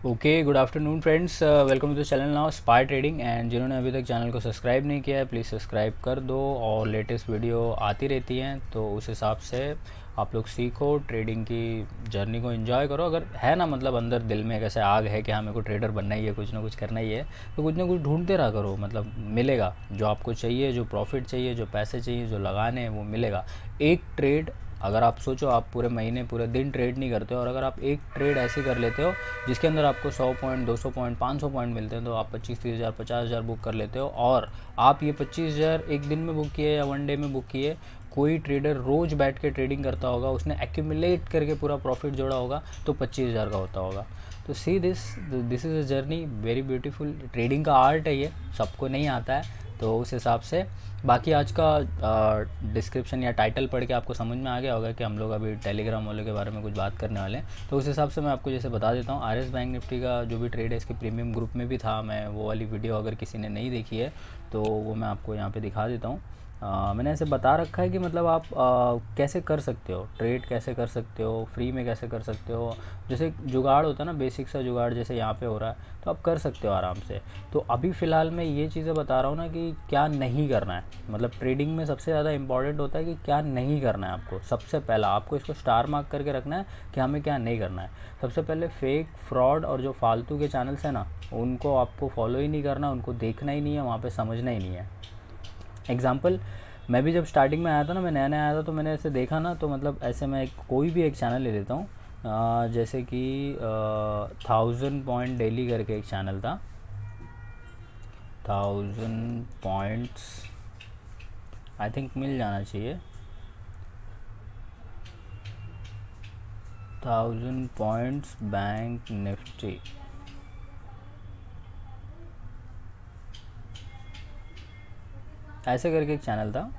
Okay, good afternoon friends, welcome to the channel now spy trading. And जिन्होंने अभी तक channel को subscribe नहीं किया है प्लीज़ सब्सक्राइब कर दो, और लेटेस्ट वीडियो आती रहती हैं तो उस हिसाब से आप लोग सीखो, ट्रेडिंग की जर्नी को एंजॉय करो। अगर है ना, मतलब अंदर दिल में कैसे आग है कि हाँ मेरे को ट्रेडर बनना ही है, कुछ ना कुछ करना ही है, तो कुछ ना कुछ ढूंढते रहा करो। मतलब मिलेगा जो आपको चाहिए, जो प्रॉफिट चाहिए, जो पैसे चाहिए, जो लगाने हैं वो मिलेगा। एक ट्रेड, अगर आप सोचो आप पूरे महीने पूरे दिन ट्रेड नहीं करते हो, और अगर आप एक ट्रेड ऐसी कर लेते हो जिसके अंदर आपको 100 पॉइंट, 200 पॉइंट, 500 पॉइंट मिलते हैं, तो आप 25-30 हज़ार, 50 हज़ार बुक कर लेते हो। और आप ये 25 हज़ार एक दिन में बुक किए या वन डे में बुक किए, कोई ट्रेडर रोज़ बैठ के ट्रेडिंग करता होगा, उसने एक्यूमुलेट करके पूरा प्रॉफिट जोड़ा होगा तो 25 हज़ार का होता होगा। तो see this is a journey very beautiful. Trading का आर्ट है ये, सबको नहीं आता है, तो उस हिसाब से बाकी आज का डिस्क्रिप्शन या टाइटल पढ़ के आपको समझ में आ गया होगा कि हम लोग अभी टेलीग्राम वालों के बारे में कुछ बात करने वाले हैं। तो उस हिसाब से मैं आपको जैसे बता देता हूँ, आरएस बैंक निफ्टी का जो भी ट्रेड है इसके प्रीमियम ग्रुप में भी था। मैं वो वाली वीडियो अगर किसी ने नहीं देखी है तो वो मैं आपको यहाँ पे दिखा देता हूँ। मैंने ऐसे बता रखा है कि मतलब आप कैसे कर सकते हो ट्रेड, कैसे कर सकते हो, फ्री में कैसे कर सकते हो। जैसे जुगाड़ होता है ना, बेसिक सा जुगाड़ जैसे यहाँ पे हो रहा है, तो आप कर सकते हो आराम से। तो अभी फ़िलहाल मैं ये चीज़ें बता रहा हूँ ना कि क्या नहीं करना है। मतलब ट्रेडिंग में सबसे ज़्यादा इंपॉर्टेंट होता है कि क्या नहीं करना है आपको। सबसे पहला आपको इसको स्टार मार्क करके रखना है कि हमें क्या नहीं करना है। सबसे पहले फेक, फ्रॉड और जो फालतू के चैनल्स हैं ना, उनको आपको फॉलो ही नहीं करना, उनको देखना ही नहीं है, वहाँ पर समझना ही नहीं है। एग्ज़ाम्पल, मैं भी जब स्टार्टिंग में आया था ना, मैं नया नया आया था, तो मैंने ऐसे देखा ना, तो मतलब ऐसे मैं कोई भी एक चैनल ले लेता हूँ। जैसे कि 1000 पॉइंट डेली करके एक चैनल था। 1000 पॉइंट्स आई थिंक मिल जाना चाहिए। 1000 पॉइंट्स बैंक निफ्टी, ऐसे करके एक चैनल था।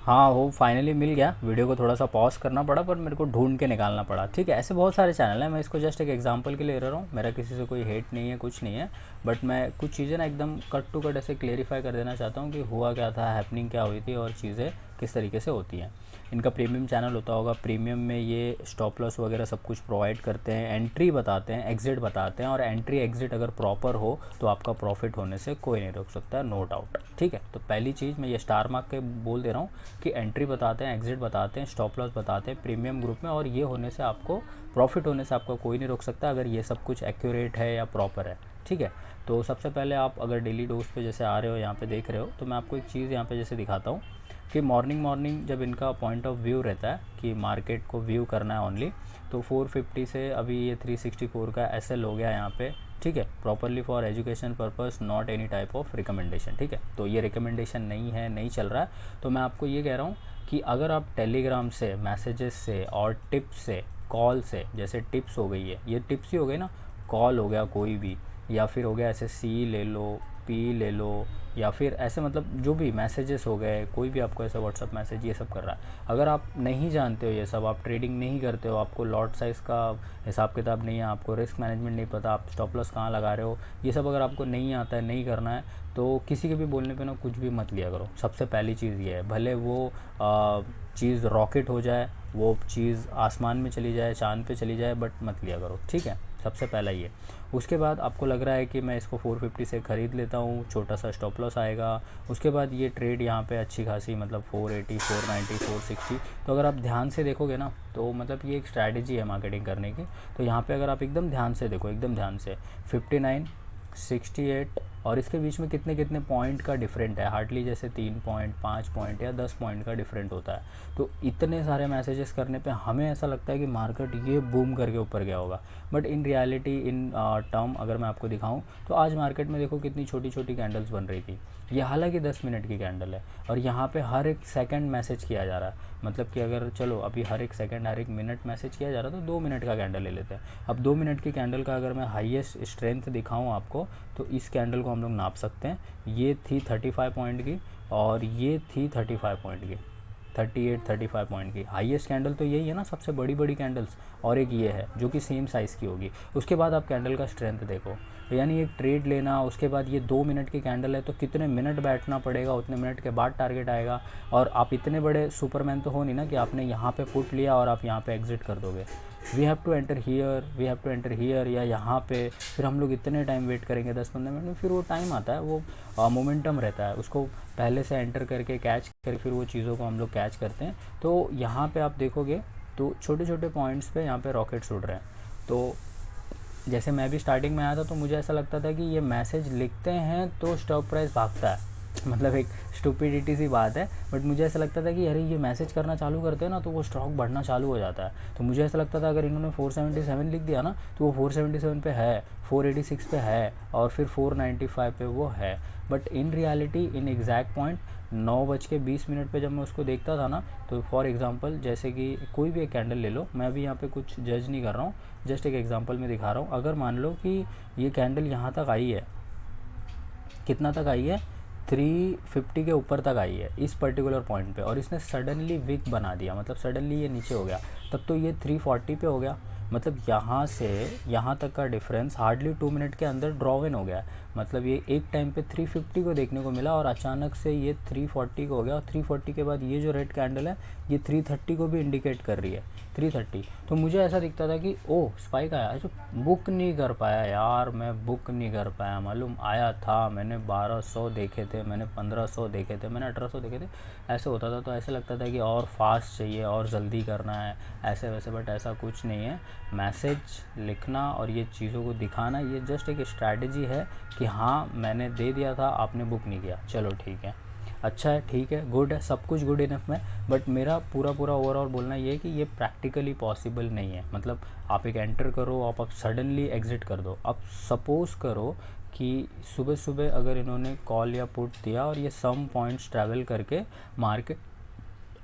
हाँ, वो फाइनली मिल गया। वीडियो को थोड़ा सा पॉज करना पड़ा, पर मेरे को ढूंढ के निकालना पड़ा। ठीक है, ऐसे बहुत सारे चैनल हैं, मैं इसको जस्ट एक एग्जांपल के लिए ले रहा हूँ। मेरा किसी से कोई हेट नहीं है, कुछ नहीं है, बट मैं कुछ चीज़ें ना एकदम कट टू कट ऐसे क्लेरिफाई कर देना चाहता हूँ कि हुआ क्या था, हैपनिंग क्या हुई थी, और चीज़ें किस तरीके से होती हैं। इनका प्रीमियम चैनल होता होगा। प्रीमियम में ये स्टॉप लॉस वगैरह सब कुछ प्रोवाइड करते हैं, एंट्री बताते हैं, एग्जिट बताते हैं, और एंट्री एग्जिट अगर प्रॉपर हो तो आपका प्रॉफिट होने से कोई नहीं रोक सकता, नो डाउट। ठीक है, तो पहली चीज़ मैं ये स्टार मार्क के बोल दे रहा हूँ कि एंट्री बताते हैं, एग्जिट बताते हैं, स्टॉप लॉस बताते हैं प्रीमियम ग्रुप में, और ये होने से आपको प्रॉफिट होने से आपको कोई नहीं रोक सकता अगर ये सब कुछ एक्यूरेट है या प्रॉपर है। ठीक है, तो सबसे पहले आप अगर डेली डोज पे जैसे आ रहे हो, यहाँ पे देख रहे हो, तो मैं आपको एक चीज़ यहाँ पे जैसे दिखाता हूँ कि मॉर्निंग मॉर्निंग जब इनका पॉइंट ऑफ व्यू रहता है कि मार्केट को व्यू करना है ओनली, तो 450 से अभी ये 364 का एसएल हो गया यहाँ पे। ठीक है, properly for education purpose, not any type of recommendation. ठीक है, तो ये रिकमेंडेशन नहीं है, नहीं चल रहा है। तो मैं आपको ये कह रहा हूँ कि अगर आप टेलीग्राम से, मैसेजेस से और टिप्स से, कॉल से, जैसे टिप्स हो गई है, ये टिप्स ही हो गई ना, कॉल हो गया कोई भी, या फिर हो गया ऐसे सी ले लो, पी ले लो, या फिर ऐसे मतलब जो भी मैसेजेस हो गए, कोई भी आपको ऐसा व्हाट्सअप मैसेज ये सब कर रहा है। अगर आप नहीं जानते हो ये सब, आप ट्रेडिंग नहीं करते हो, आपको लॉट साइज़ का हिसाब किताब नहीं है, आपको रिस्क मैनेजमेंट नहीं पता, आप स्टॉप लॉस कहाँ लगा रहे हो, ये सब अगर आपको नहीं आता है, नहीं करना है, तो किसी के भी बोलने पे ना कुछ भी मत लिया करो। सबसे पहली चीज़ ये है, भले वो चीज़ रॉकेट हो जाए, वो चीज़ आसमान में चली जाए, चाँद पे चली जाए, बट मत लिया करो। ठीक है, सबसे पहला ये। उसके बाद आपको लग रहा है कि मैं इसको 450 से ख़रीद लेता हूँ, छोटा सा स्टॉप लॉस आएगा। उसके बाद ये ट्रेड यहाँ पे अच्छी खासी मतलब 480, 490, 460, तो अगर आप ध्यान से देखोगे ना, तो मतलब ये एक स्ट्रैटेजी है मार्केटिंग करने की। तो यहाँ पे अगर आप एकदम ध्यान से देखो, एकदम ध्यान से, 59, 68 और इसके बीच में कितने कितने पॉइंट का डिफरेंट है, हार्डली जैसे 3 पॉइंट, 5 पॉइंट या 10 पॉइंट का डिफरेंट होता है। तो इतने सारे मैसेजेस करने पे हमें ऐसा लगता है कि मार्केट ये बूम करके ऊपर गया होगा, but in reality, in term अगर मैं आपको दिखाऊं, तो आज मार्केट में देखो कितनी छोटी छोटी कैंडल्स बन रही थी। ये हालांकि 10 मिनट की कैंडल है, और यहाँ पे हर एक सेकंड मैसेज किया जा रहा है। मतलब कि अगर चलो अभी हर एक सेकंड, हर एक मिनट मैसेज किया जा रहा है, तो 2 मिनट का कैंडल ले लेते हैं। अब 2 मिनट की कैंडल का अगर मैं हाईएस्ट स्ट्रेंथ दिखाऊं आपको, तो इस कैंडल को हम लोग नाप सकते हैं। ये थी 35 पॉइंट की, और ये थी 35 पॉइंट की, 38, 35 पॉइंट की। हाईएस्ट कैंडल तो यही है ना, सबसे बड़ी बड़ी कैंडल्स, और एक ये है जो कि सेम साइज़ की होगी। उसके बाद आप कैंडल का स्ट्रेंथ देखो, यानी एक ट्रेड लेना, उसके बाद ये 2 मिनट की कैंडल है, तो कितने मिनट बैठना पड़ेगा, उतने मिनट के बाद टारगेट आएगा। और आप इतने बड़े सुपरमैन तो हो नहीं ना कि आपने यहाँ पे पुट लिया और आप यहाँ पे एग्जिट कर दोगे। We have to enter here, we have to enter here, या यहाँ पे फिर हम लोग इतने टाइम वेट करेंगे 10-15 मिनट में, फिर वो टाइम आता है, वो मोमेंटम रहता है, उसको पहले से एंटर करके कैच करके फिर वो चीज़ों को हम लोग कैच करते हैं। तो यहाँ पे आप देखोगे तो छोटे छोटे पॉइंट्स पे यहाँ पे रॉकेट्स उड़ रहे हैं। तो जैसे मैं भी स्टार्टिंग में आया था तो मुझे ऐसा लगता था कि ये मैसेज लिखते हैं तो स्टॉक प्राइस भागता है, मतलब एक स्टूपिडिटी सी बात है, बट मुझे ऐसा लगता था कि अरे ये मैसेज करना चालू करते हैं ना तो वो स्टॉक बढ़ना चालू हो जाता है। तो मुझे ऐसा लगता था अगर इन्होंने 477 लिख दिया ना तो वो 477 पे है, 486 पे है और फिर 495 पे वो है। But in reality in exact point 9:20 पे जब मैं उसको देखता था ना, तो फॉर एग्जांपल जैसे कि कोई भी एक कैंडल ले लो, मैं अभी यहाँ पे कुछ जज नहीं कर रहा हूँ, जस्ट एक एग्जांपल में दिखा रहा हूँ। अगर मान लो कि ये कैंडल यहाँ तक आई है, कितना तक आई है, 350 के ऊपर तक आई है इस पर्टिकुलर पॉइंट पे, और इसने सडनली विक बना दिया, मतलब सडनली ये नीचे हो गया, तब तो ये 340 पे हो गया। मतलब यहाँ से यहाँ तक का डिफरेंस हार्डली 2 मिनट के अंदर ड्रॉ इन हो गया। मतलब ये एक टाइम पे 350 को देखने को मिला और अचानक से ये 340 को हो गया, और 340 के बाद ये जो रेड कैंडल है ये 330 को भी इंडिकेट कर रही है, 330। तो मुझे ऐसा दिखता था कि ओह स्पाइक आया, जो बुक नहीं कर पाया यार, मैं बुक नहीं कर पाया, मालूम आया था, मैंने 1200 देखे थे, मैंने 1500 देखे थे, मैंने 1800 देखे थे, ऐसे होता था। तो ऐसे लगता था कि और फास्ट चाहिए और जल्दी करना है ऐसे वैसे, बट ऐसा कुछ नहीं है। मैसेज लिखना और ये चीज़ों को दिखाना ये जस्ट एक स्ट्रैटेजी है कि हाँ मैंने दे दिया था, आपने बुक नहीं किया, चलो ठीक है, अच्छा है, ठीक है, गुड है, सब कुछ गुड इनफ में। बट मेरा पूरा ओवरऑल बोलना ये है कि ये प्रैक्टिकली पॉसिबल नहीं है। मतलब आप एक एंटर करो, आप सडनली एग्ज़िट कर दो। अब सपोज़ करो कि सुबह सुबह अगर इन्होंने कॉल या पुट दिया और ये सम पॉइंट्स ट्रैवल करके मार्केट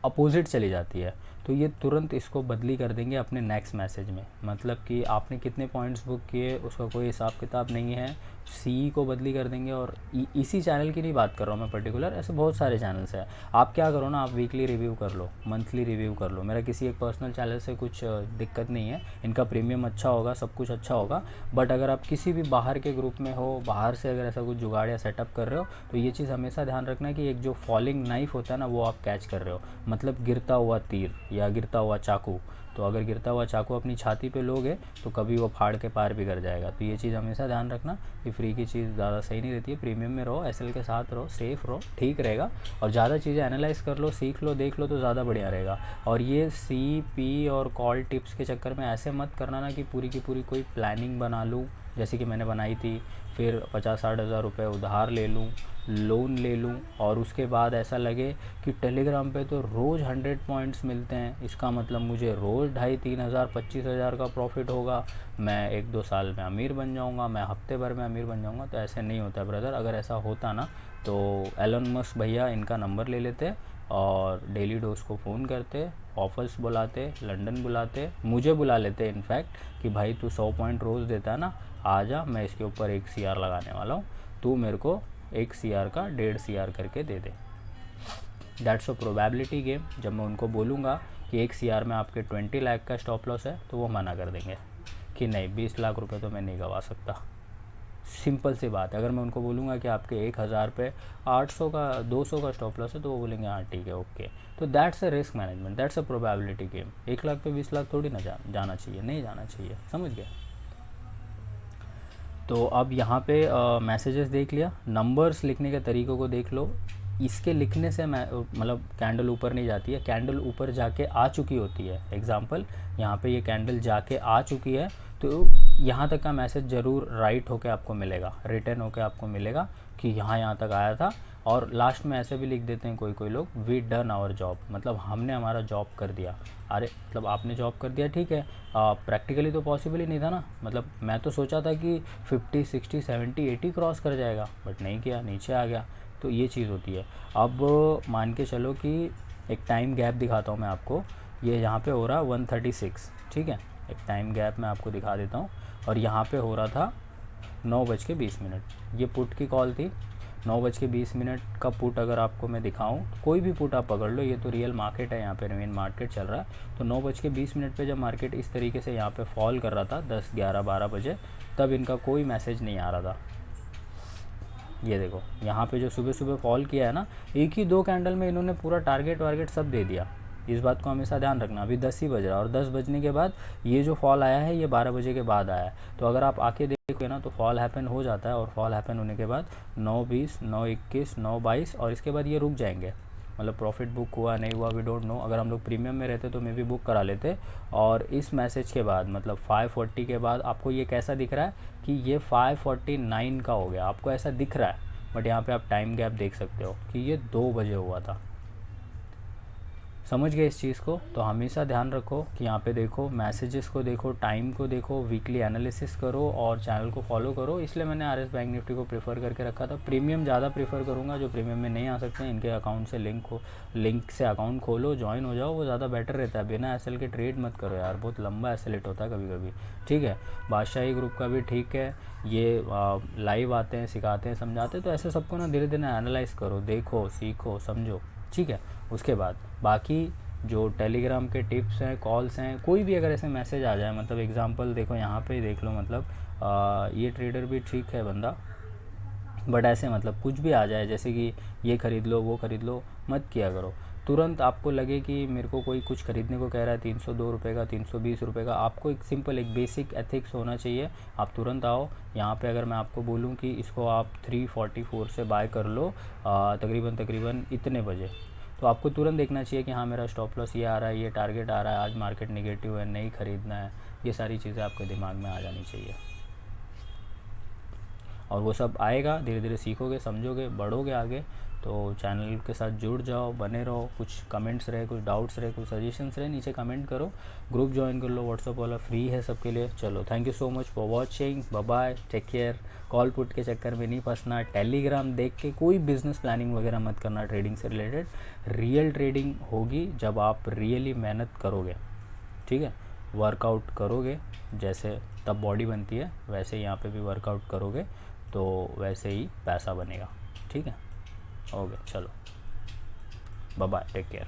अपोजिट चली जाती है, तो ये तुरंत इसको बदली कर देंगे अपने नेक्स्ट मैसेज में। मतलब कि आपने कितने पॉइंट्स बुक किए उसका कोई हिसाब किताब नहीं है, सी को बदली कर देंगे। और इसी चैनल की नहीं बात कर रहा हूँ मैं पर्टिकुलर, ऐसे बहुत सारे चैनल्स हैं। आप क्या करो ना, आप वीकली रिव्यू कर लो, मंथली रिव्यू कर लो। मेरा किसी एक पर्सनल चैनल से कुछ दिक्कत नहीं है, इनका प्रीमियम अच्छा होगा, सब कुछ अच्छा होगा। बट अगर आप किसी भी बाहर के ग्रुप में हो, बाहर से अगर ऐसा कुछ जुगाड़ या सेटअप कर रहे हो, तो ये चीज़ हमेशा ध्यान रखना कि एक जो फॉलिंग नाइफ होता है ना वो आप कैच कर रहे हो, मतलब गिरता हुआ तीर या गिरता हुआ चाकू। तो अगर गिरता हुआ चाकू अपनी छाती पे लोगे तो कभी वो फाड़ के पार भी कर जाएगा। तो ये चीज़ हमेशा ध्यान रखना कि फ्री की चीज़ ज़्यादा सही नहीं रहती है, प्रीमियम में रहो, एसएल के साथ रहो, सेफ रहो, ठीक रहेगा। और ज़्यादा चीज़ें एनालाइज कर लो, सीख लो, देख लो तो ज़्यादा बढ़िया रहेगा। और ये सी पी और कॉल टिप्स के चक्कर में ऐसे मत करना ना कि पूरी की पूरी कोई प्लानिंग बना लूँ जैसे कि मैंने बनाई थी, फिर 50-60 हज़ार रुपये उधार ले लूँ, लोन ले लूँ, और उसके बाद ऐसा लगे कि टेलीग्राम पे तो रोज़ 100 पॉइंट्स मिलते हैं, इसका मतलब मुझे रोज़ 2,500-3 हज़ार 25 हज़ार का प्रॉफिट होगा, मैं 1-2 साल में अमीर बन जाऊँगा, मैं हफ्ते भर में अमीर बन जाऊँगा। तो ऐसे नहीं होता ब्रदर। अगर ऐसा होता ना तो एलन मस्क भैया इनका नंबर ले लेते और डेली डोज को फ़ोन करते, ऑफर्स बुलाते, लंदन बुलाते, मुझे बुला लेते इनफैक्ट कि भाई तू 100 पॉइंट रोज़ देता है ना, आ जा, मैं इसके ऊपर 1 CR लगाने वाला हूँ, तू मेरे को 1 CR का 1.5 CR करके दे दे। That's a probability game. जब मैं उनको बोलूँगा कि 1 CR में आपके 20 लाख का स्टॉप लॉस है तो वो मना कर देंगे कि नहीं 20 लाख रुपए तो मैं नहीं गंवा सकता। सिंपल सी बात है। अगर मैं उनको बोलूँगा कि आपके 1,000 पे 800 का 200 का स्टॉप लॉस है तो वो बोलेंगे हाँ ठीक है ओके। तो that's a risk management, that's a probability game. 1 lakh पे 20 लाख थोड़ी ना जाना चाहिए, नहीं जाना चाहिए, समझ गया। तो अब यहाँ पे मैसेजेस देख लिया, नंबर्स लिखने के तरीक़ों को देख लो। इसके लिखने से मतलब कैंडल ऊपर नहीं जाती है, कैंडल ऊपर जाके आ चुकी होती है। एग्जांपल यहाँ पे ये कैंडल जाके आ चुकी है तो यहाँ तक का मैसेज ज़रूर राइट होके आपको मिलेगा, रिटर्न होके आपको मिलेगा कि यहाँ तक आया था। और लास्ट में ऐसे भी लिख देते हैं कोई लोग, वी डन आवर जॉब, मतलब हमने हमारा जॉब कर दिया। अरे मतलब आपने जॉब कर दिया ठीक है, प्रैक्टिकली तो पॉसिबल ही नहीं था ना। मतलब मैं तो सोचा था कि 50, 60, 70, 80 क्रॉस कर जाएगा, बट नहीं किया, नीचे आ गया। तो ये चीज़ होती है। अब मान के चलो कि एक टाइम गैप दिखाता हूँ मैं आपको, ये यहाँ पे हो रहा 136, ठीक है, एक टाइम गैप मैं आपको दिखा देता हूँ। और यहाँ पे हो रहा था 9:20। ये पुट की कॉल थी, 9:20 का पुट अगर आपको मैं दिखाऊं, कोई भी पुट आप पकड़ लो, ये तो रियल मार्केट है, यहाँ पे मेन मार्केट चल रहा है। तो 9:20 पे जब मार्केट इस तरीके से यहाँ पे फॉल कर रहा था 10, 11, 12 बजे, तब इनका कोई मैसेज नहीं आ रहा था। ये देखो यहाँ पे जो सुबह सुबह फॉल किया है ना, एक ही 2 कैंडल में इन्होंने पूरा टारगेट वारगेट सब दे दिया। इस बात को हमेशा ध्यान रखना। अभी 10 ही बज रहा है और 10 बजने के बाद ये जो फॉल आया है ये 12 बजे के बाद आया है, तो अगर आप आके देखोगे ना तो फॉल हैपन हो जाता है, और फॉल हैपन होने के बाद 9:20, 9:21, 9:22 और इसके बाद ये रुक जाएंगे। मतलब प्रॉफिट बुक हुआ नहीं हुआ वी डोंट नो। अगर हम लोग प्रीमियम में रहते तो मे भी बुक करा लेते। और इस मैसेज के बाद मतलब 5:40 के बाद आपको ये कैसा दिख रहा है कि ये 5:49 का हो गया, आपको ऐसा दिख रहा है, बट यहाँ पे आप टाइम गैप देख सकते हो कि ये 2 बजे हुआ था। समझ गए इस चीज़ को? तो हमेशा ध्यान रखो कि यहाँ पे देखो, मैसेजेस को देखो, टाइम को देखो, वीकली एनालिसिस करो और चैनल को फॉलो करो। इसलिए मैंने RS बैंक निफ्टी को प्रेफर करके रखा था। प्रीमियम ज़्यादा प्रेफर करूँगा, जो प्रीमियम में नहीं आ सकते हैं इनके अकाउंट से लिंक से अकाउंट खोलो, ज्वाइन हो जाओ, वो ज़्यादा बेटर रहता है। बिना SL के ट्रेड मत करो यार, बहुत लंबा SL हिट होता है कभी कभी। ठीक है, बादशाही ग्रुप का भी ठीक है, ये लाइव आते हैं, सिखाते हैं, समझाते हैं, तो ऐसे सबको ना धीरे धीरे एनालाइज करो, देखो, सीखो, समझो। ठीक है, उसके बाद बाकी जो टेलीग्राम के टिप्स हैं, कॉल्स हैं, कोई भी अगर ऐसे मैसेज आ जाए, मतलब एग्जांपल देखो यहाँ पे ही देख लो, मतलब ये ट्रेडर भी ठीक है बंदा, बट ऐसे मतलब कुछ भी आ जाए जैसे कि ये ख़रीद लो, वो ख़रीद लो, मत किया करो। तुरंत आपको लगे कि मेरे को कोई कुछ ख़रीदने को कह रहा है 302 रुपये का, 320 रुपये का, आपको एक सिंपल एक बेसिक एथिक्स होना चाहिए। आप तुरंत आओ यहाँ पे। अगर मैं आपको बोलूँ कि इसको आप 344 से बाय कर लो तकरीबन इतने बजे, तो आपको तुरंत देखना चाहिए कि हाँ मेरा स्टॉप लॉस ये आ रहा है, ये टारगेट आ रहा है, आज मार्केट नेगेटिव है, नहीं ख़रीदना है। ये सारी चीज़ें आपके दिमाग में आ जानी चाहिए, और वो सब आएगा। धीरे धीरे सीखोगे, समझोगे, बढ़ोगे आगे। तो चैनल के साथ जुड़ जाओ, बने रहो। कुछ कमेंट्स रहे, कुछ डाउट्स रहे, कुछ सजेशंस रहे, नीचे कमेंट करो। ग्रुप ज्वाइन कर लो, व्हाट्सअप वाला फ्री है सबके लिए। चलो, thank you so much for watching, bye bye, take care. Call put के चक्कर में नहीं फंसना, टेलीग्राम देख के कोई बिजनेस प्लानिंग वगैरह मत करना ट्रेडिंग से रिलेटेड। रियल ट्रेडिंग होगी जब आप रियली मेहनत करोगे, ठीक है, वर्कआउट करोगे, जैसे तब बॉडी बनती है वैसे यहाँ पे भी वर्कआउट करोगे तो वैसे ही पैसा बनेगा। ठीक है, ओके, चलो, बाय बाय, टेक केयर।